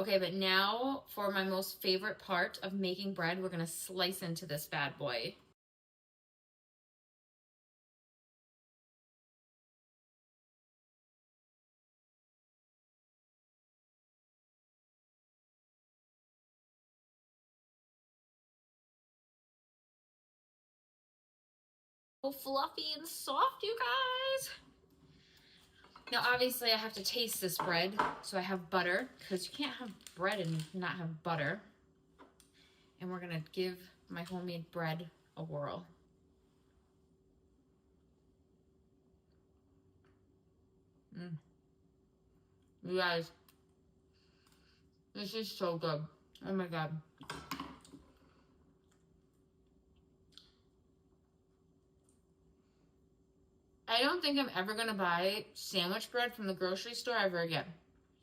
Okay, but now for my most favorite part of making bread, we're gonna slice into this bad boy. So fluffy and soft, you guys. Now, obviously, I have to taste this bread, so I have butter, because you can't have bread and not have butter. And we're gonna give my homemade bread a whirl. You guys, this is so good. Oh my God. I don't think I'm ever gonna buy sandwich bread from the grocery store ever again.